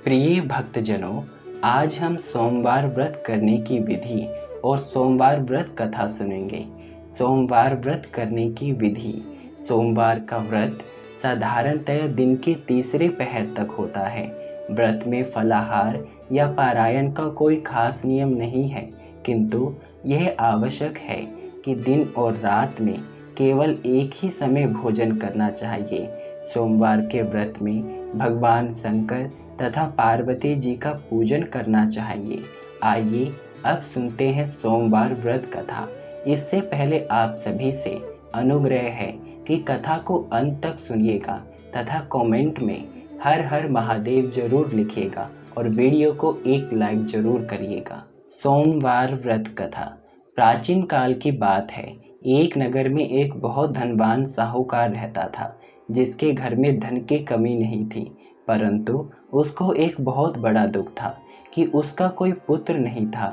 प्रिय भक्तजनों, आज हम सोमवार व्रत करने की विधि और सोमवार व्रत कथा सुनेंगे। सोमवार व्रत करने की विधि। सोमवार का व्रत साधारणतः दिन के तीसरे पहर तक होता है। व्रत में फलाहार या पारायण का कोई खास नियम नहीं है, किंतु यह आवश्यक है कि दिन और रात में केवल एक ही समय भोजन करना चाहिए। सोमवार के व्रत में भगवान शंकर तथा पार्वती जी का पूजन करना चाहिए। आइए अब सुनते हैं सोमवार व्रत कथा। इससे पहले आप सभी से अनुग्रह है कि कथा को अंत तक सुनिएगा तथा कमेंट में हर हर महादेव जरूर लिखिएगा और वीडियो को एक लाइक जरूर करिएगा। सोमवार व्रत कथा। प्राचीन काल की बात है। एक नगर में एक बहुत धनवान साहूकार रहता था, जिसके घर में धन की कमी नहीं थी, परंतु उसको एक बहुत बड़ा दुख था कि उसका कोई पुत्र नहीं था।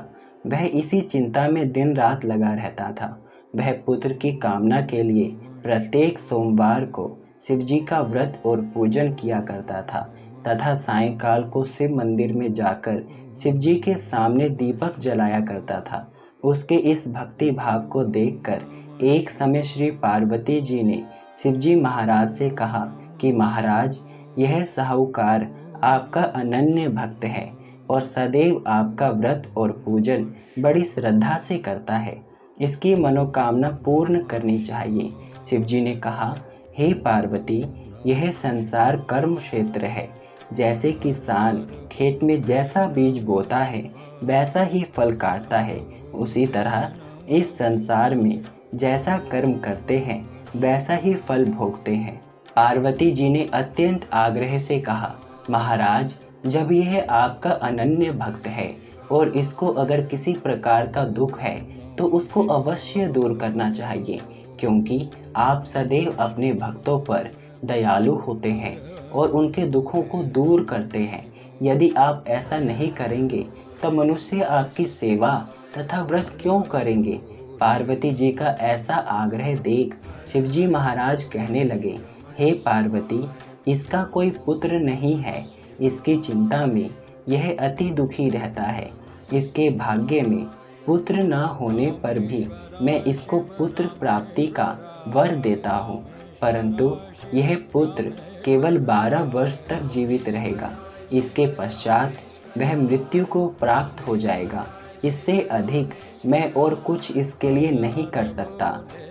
वह इसी चिंता में दिन रात लगा रहता था। वह पुत्र की कामना के लिए प्रत्येक सोमवार को शिव जी का व्रत और पूजन किया करता था तथा सायंकाल को शिव मंदिर में जाकर शिव जी के सामने दीपक जलाया करता था। उसके इस भक्ति भाव को देखकर एक समय श्री पार्वती जी ने शिव जी महाराज से कहा कि महाराज, यह साहूकार आपका अनन्य भक्त है और सदैव आपका व्रत और पूजन बड़ी श्रद्धा से करता है। इसकी मनोकामना पूर्ण करनी चाहिए। शिव जी ने कहा, हे पार्वती, यह संसार कर्म क्षेत्र है। जैसे किसान खेत में जैसा बीज बोता है वैसा ही फल काटता है, उसी तरह इस संसार में जैसा कर्म करते हैं वैसा ही फल भोगते हैं। पार्वती जी ने अत्यंत आग्रह से कहा, महाराज, जब यह आपका अनन्य भक्त है और इसको अगर किसी प्रकार का दुख है तो उसको अवश्य दूर करना चाहिए, क्योंकि आप सदैव अपने भक्तों पर दयालु होते हैं और उनके दुखों को दूर करते हैं। यदि आप ऐसा नहीं करेंगे तो मनुष्य आपकी सेवा तथा व्रत क्यों करेंगे। पार्वती जी का ऐसा आग्रह देख शिवजी महाराज कहने लगे, हे पार्वती, इसका कोई पुत्र नहीं है। इसकी चिंता में यह अति दुखी रहता है। इसके भाग्य में पुत्र न होने पर भी मैं इसको पुत्र प्राप्ति का वर देता हूँ, परंतु यह पुत्र केवल 12 वर्ष तक जीवित रहेगा। इसके पश्चात वह मृत्यु को प्राप्त हो जाएगा। इससे अधिक मैं और कुछ इसके लिए नहीं कर सकता।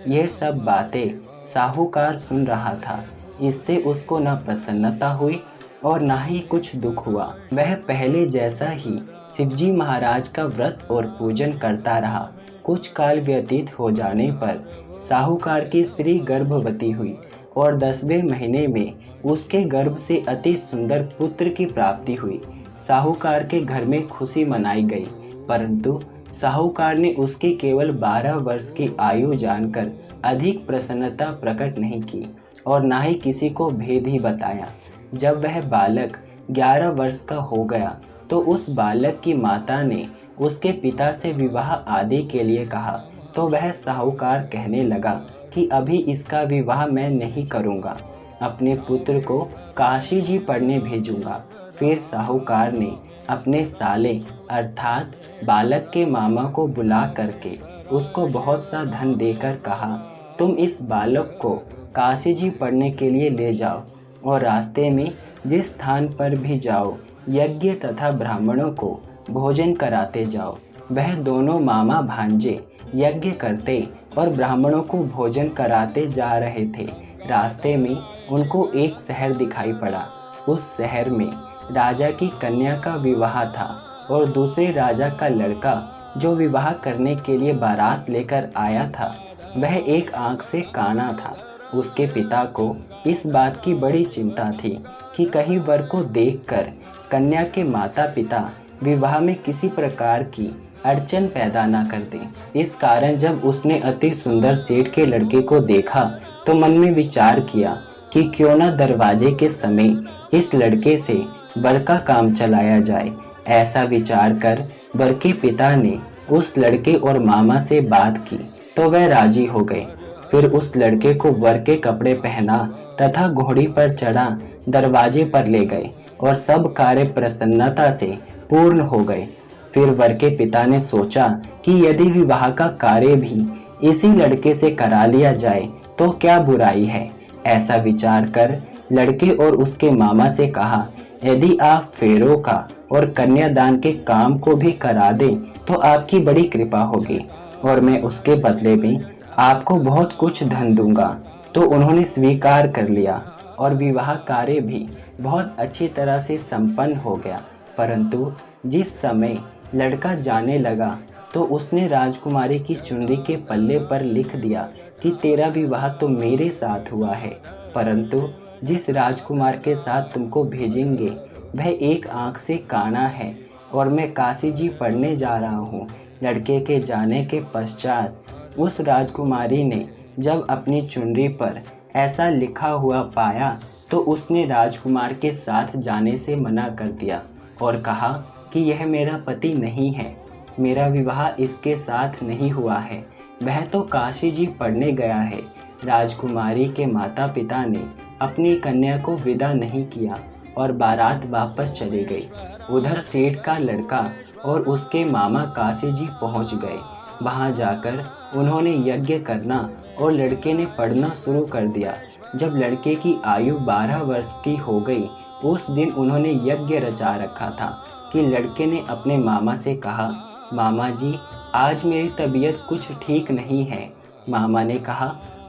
यह सब बातें साहूकार सुन रहा था। इससे उसको न प्रसन्नता हुई और न ही कुछ दुख हुआ। वह पहले जैसा ही शिवजी महाराज का व्रत और पूजन करता रहा। कुछ काल व्यतीत हो जाने पर साहूकार की स्त्री गर्भवती हुई और 10वें महीने में उसके गर्भ से अति सुंदर पुत्र की प्राप्ति हुई। साहूकार के घर में खुशी मनाई गई, परंतु साहूकार ने उसकी केवल 12 वर्ष की आयु जानकर अधिक प्रसन्नता प्रकट नहीं की और ना ही किसी को भेद ही बताया। जब वह बालक 11 वर्ष का हो गया तो उस बालक की माता ने उसके पिता से विवाह आदि के लिए कहा, तो वह साहूकार कहने लगा कि अभी इसका विवाह मैं नहीं करूँगा, अपने पुत्र को काशी जी पढ़ने भेजूँगा। फिर साहूकार ने अपने साले अर्थात बालक के मामा को बुला करके उसको बहुत सा धन देकर कहा, तुम इस बालक को काशी जी पढ़ने के लिए ले जाओ और रास्ते में जिस स्थान पर भी जाओ यज्ञ तथा ब्राह्मणों को भोजन कराते जाओ। वह दोनों मामा भांजे यज्ञ करते और ब्राह्मणों को भोजन कराते जा रहे थे। रास्ते में उनको एक शहर दिखाई पड़ा। उस शहर में राजा की कन्या का विवाह था और दूसरे राजा का लड़का जो विवाह करने के लिए बारात लेकर आया था वह एक आंख से काना था। उसके पिता को इस बात की बड़ी चिंता थी कि कहीं वर को देखकर कन्या के माता पिता विवाह में किसी प्रकार की अड़चन पैदा ना कर दें। इस कारण जब उसने अति सुंदर सेठ के लड़के को देखा तो मन में विचार किया कि क्यों न दरवाजे के समय इस लड़के से वर का काम चलाया जाए। ऐसा विचार कर वर के पिता ने उस लड़के और मामा से बात की तो वह राजी हो गए। फिर उस लड़के को वर के कपड़े पहना तथा घोड़ी पर चढ़ा दरवाजे पर ले गए और सब कार्य प्रसन्नता से पूर्ण हो गए। फिर वर के पिता ने सोचा कि यदि विवाह का कार्य भी इसी लड़के से करा लिया जाए तो क्या बुराई है। ऐसा विचार कर लड़के और उसके मामा से कहा, यदि आप फेरों का और कन्यादान के काम को भी करा दें तो आपकी बड़ी कृपा होगी और मैं उसके बदले में आपको बहुत कुछ धन दूंगा। तो उन्होंने स्वीकार कर लिया और विवाह कार्य भी बहुत अच्छी तरह से संपन्न हो गया। परंतु जिस समय लड़का जाने लगा तो उसने राजकुमारी की चुनरी के पल्ले पर लिख दिया कि तेरा विवाह तो मेरे साथ हुआ है, परंतु जिस राजकुमार के साथ तुमको भेजेंगे वह एक आंख से काना है और मैं काशी जी पढ़ने जा रहा हूँ। लड़के के जाने के पश्चात उस राजकुमारी ने जब अपनी चुनरी पर ऐसा लिखा हुआ पाया तो उसने राजकुमार के साथ जाने से मना कर दिया और कहा कि यह मेरा पति नहीं है, मेरा विवाह इसके साथ नहीं हुआ है, वह तो काशी जी पढ़ने गया है। राजकुमारी के माता पिता ने अपनी कन्या को विदा नहीं किया और बारात वापस चली गई। उधर सेठ का लड़का और उसके मामा काशी जी पहुंच गए। वहां जाकर उन्होंने यज्ञ करना और लड़के ने पढ़ना शुरू कर दिया। जब लड़के की आयु 12 वर्ष की हो गई, उस दिन उन्होंने यज्ञ रचा रखा था कि लड़के ने अपने मामा से कहा, मामा जी आज मेरी तबीयत कुछ ठीक नहीं है। मामा ने कहा,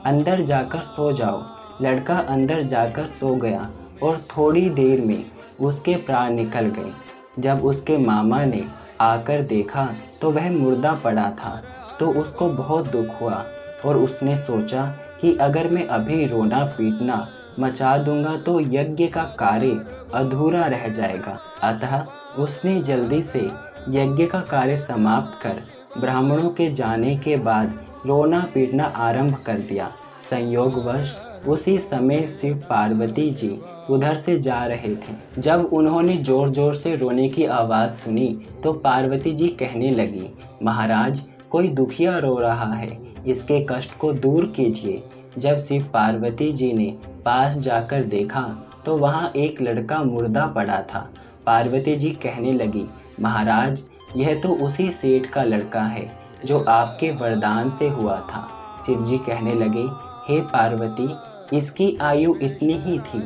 अंदर जाकर सो जाओ। लड़का अंदर जाकर सो गया और थोड़ी देर में उसके प्राण निकल गए। जब उसके मामा ने आकर देखा तो वह मुर्दा पड़ा था, तो उसको बहुत दुख हुआ और उसने सोचा कि अगर मैं अभी रोना पीटना मचा दूंगा तो यज्ञ का कार्य अधूरा रह जाएगा। अतः उसने जल्दी से यज्ञ का कार्य समाप्त कर ब्राह्मणों के जाने के बाद रोना पीटना आरंभ कर दिया। संयोगवश उसी समय शिव पार्वती जी उधर से जा रहे थे। जब उन्होंने जोर जोर से रोने की आवाज़ सुनी तो पार्वती जी कहने लगी, महाराज कोई दुखिया रो रहा है, इसके कष्ट को दूर कीजिए। जब शिव पार्वती जी ने पास जाकर देखा तो वहाँ एक लड़का मुर्दा पड़ा था। पार्वती जी कहने लगी, महाराज यह तो उसी सेठ का लड़का है जो आपके वरदान से हुआ था। शिव जी कहने लगे, हे पार्वती इसकी आयु इतनी ही थी,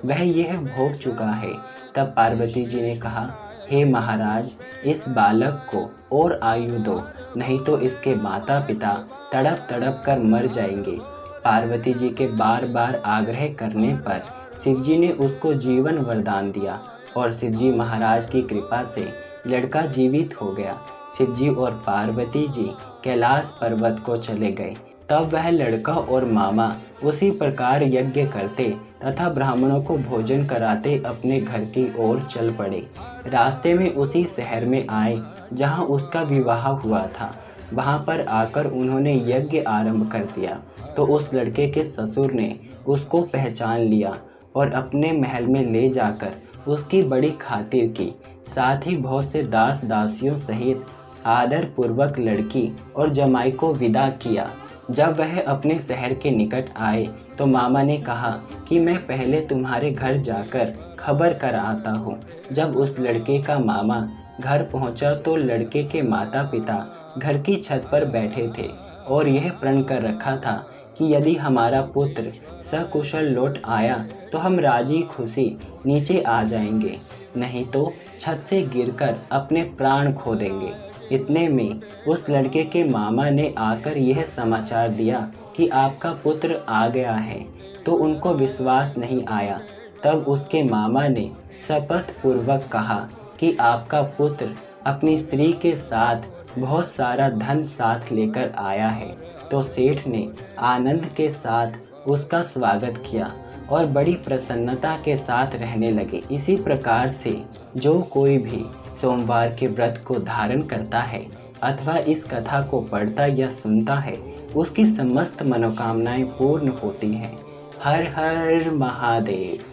वह यह भोग चुका है। तब पार्वती जी ने कहा, हे महाराज इस बालक को और आयु दो, नहीं तो इसके माता पिता तड़प तड़प कर मर जाएंगे। पार्वती जी के बार बार आग्रह करने पर शिवजी ने उसको जीवन वरदान दिया और शिवजी महाराज की कृपा से लड़का जीवित हो गया। शिवजी और पार्वती जी कैलाश पर्वत को चले गए। तब वह लड़का और मामा उसी प्रकार यज्ञ करते तथा ब्राह्मणों को भोजन कराते अपने घर की ओर चल पड़े। रास्ते में उसी शहर में आए जहां उसका विवाह हुआ था। वहां पर आकर उन्होंने यज्ञ आरंभ कर दिया तो उस लड़के के ससुर ने उसको पहचान लिया और अपने महल में ले जाकर उसकी बड़ी खातिर की। साथ ही बहुत से दास दासियों सहित आदर पूर्वक लड़की और जमाई को विदा किया। जब वह अपने शहर के निकट आए तो मामा ने कहा कि मैं पहले तुम्हारे घर जाकर खबर कर आता हूँ। जब उस लड़के का मामा घर पहुँचा तो लड़के के माता पिता घर की छत पर बैठे थे और यह प्रण कर रखा था कि यदि हमारा पुत्र सकुशल लौट आया तो हम राजी खुशी नीचे आ जाएंगे, नहीं तो छत से गिरकर अपने प्राण खो देंगे। इतने में उस लड़के के मामा ने आकर यह समाचार दिया कि आपका पुत्र आ गया है, तो उनको विश्वास नहीं आया। तब उसके मामा ने शपथ पूर्वक कहा कि आपका पुत्र अपनी स्त्री के साथ बहुत सारा धन साथ लेकर आया है। तो सेठ ने आनंद के साथ उसका स्वागत किया और बड़ी प्रसन्नता के साथ रहने लगे। इसी प्रकार से जो कोई भी सोमवार के व्रत को धारण करता है अथवा इस कथा को पढ़ता या सुनता है, उसकी समस्त मनोकामनाएं पूर्ण होती हैं। हर हर महादेव।